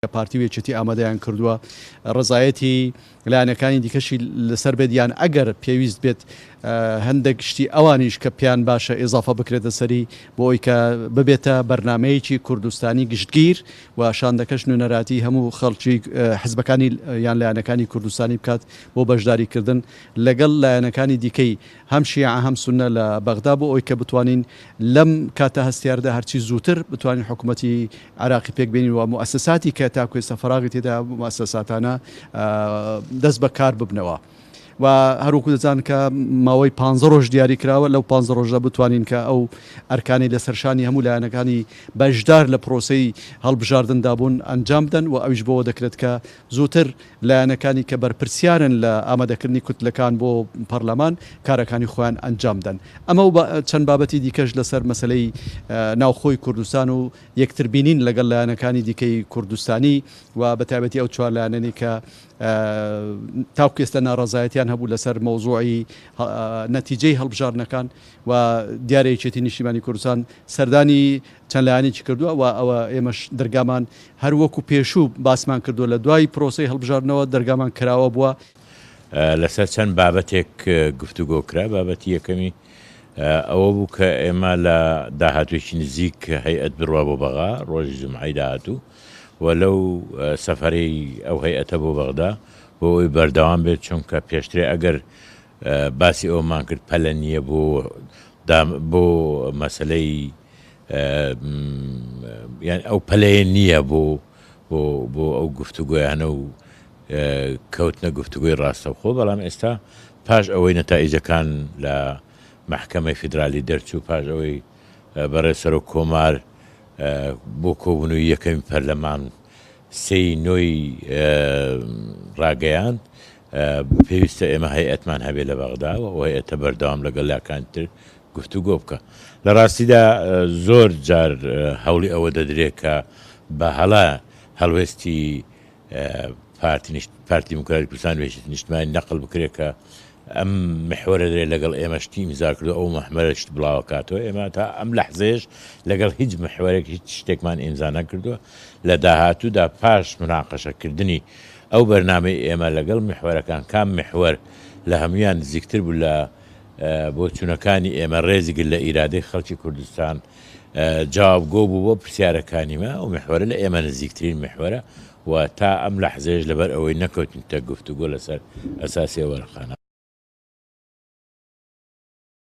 پارتی وێچێتی ئامادەیان کردووە ڕزایەتی لایەنەکانی دیکەشی لەسەر بێت یان ئەگەر پێویست بێت هەندێک شتی ئەوانیش کە پیان باشە ئێزافە بکرێتە سەری بۆ ئەوی کە ببێتە بەرنمەیەکی کوردستانی گشتگیر و شاندەکەش نوێنەراتی هەموو خەڵکی حزبەکانی یان لایەنەکانی کوردستانی بکات بۆ بەشداریکردن لەگەڵ لایەنەکانی دیکەی هەم شیعە هەم سونە لە بەغدا بۆ ئەوی کە بتوانین لەم کاتە هەستیاردا هەرچی زووتر بتوانین حکوومەتی عراقی پێکبێنین و مؤسساتی کە تاکوێ سەفەراغی تێدا مؤسساتانە دەست بەکار ببنەوە و هەروکو دەزان کە ماوەی 15 ڕۆژ دیاری کراوە لەو 15 ڕۆژە بتوانین کە ئەو ئەرکانی لەسەرشانی هەموو لایەنەکانی بەشدار لە پرۆسەی هەڵبژاردندا بوون ئەنجام بدەن و ئەویش بۆ دەکرێت کە زووتر لایەنەکانی کە بەرپرسیارن لە ئامادەکردنی کوتلەکان بۆ پەرلەمان کارەکانی خۆیان ئەنجام بدەن. ئەمە چەند بابەتی دیکەش لەسەر مەسلەی ناوخۆی کوردستان و یەکتربینین لەگەڵ لایەنەکانی دیکەی کوردستانی و بەتایبەتی ئەو چوار لایەنەی کە تاوکو ئێستا ناڕەزایەتیان هەبوو لەسەر مەوزوعی نەتیجەی هەڵبژاردنەکان و دیارەیەکێتی نیشتیمانی کوردستان سەردانی چەند لایەنێکی کردووە و ئەوە ئێمەش دەرگامان هەروەکو پێشوو باسمان کردووە لە دوای پرۆسەی هەڵبژاردنەوە دەرگامان کراوە بووە لەسەر چەند بابەتێک گفتوگۆ کرا. بابەتی یەکەمی ئەوە بوو کە ئێمە لە داهاتوێکی نزیک هەیئەت بڕوا بۆ بەغا ڕۆژی جومعەی داهاتوو و لەو سەفەرەی ئەو هەیئەتە بۆ بەغدا بۆ ئەوی بەردەوام بێت چونکە پێشترێ ئەگەر باسی ئەومان کرد پەلە نییە بۆ مەسلەی یان ئەو پەلەیە نییە بۆ ئەو گفتوگۆیانە و کەوتنە گفتوگۆی ڕاستەوخۆ. بەڵام ئێستا پاش ئەوەی نەتائیجەکان لە محکەمەی فیدرالی دەرچوو پاش ئەوەی بەڕێسەر و کۆمار بۆ کۆبوونەوەی یەکەمی پەرلەمان سێی نۆی ڕاگەیاند پێویستە ئێمە هەیئەتمان هەبێ لە بەغدا و هەیئەتە بەردەوام لەگەڵ لاکانتر گفتوگۆ بکە. لە ڕاستیدا زۆر جار هەوڵی ئەوە دەدرێت کە بە هەڵا هەڵوێستی پارتی دیموکراتی کوردستان وێژێتی نیشتیمانی نەقل بکرێت کە ئەم محوەرە دەرێت لەگەڵ ئێمەشتی ئیمزا کردو ئەو مەحمەرەشت بڵاوە کاتەوە. ئێمە تا ئەم لەحزەیەش لەگەڵ هیچ محوەرێک هیچ شتێکمان ئیمزا نەکردووە. لە داهاتوودا پاش مناقەشەکردنی ئەو بەرنامەی ئێمە لەگەڵ محوەرەکان کام محوەر لە هەمویان نزیکتر بوو لە بۆ چوونەکانی ئێمە ڕێزیگر لە ئیرادەی خەڵکی کوردستان جوابگۆ بوو بۆ پرسیارەکانیمە و محوەرە لە ئێمە نزیکترین محوەرە و تا ئەم لەحزەیەش لەبەر ئەوەی نەکەوتین تە گفتوگۆ لەسەر ئەساسی وەرەخانە.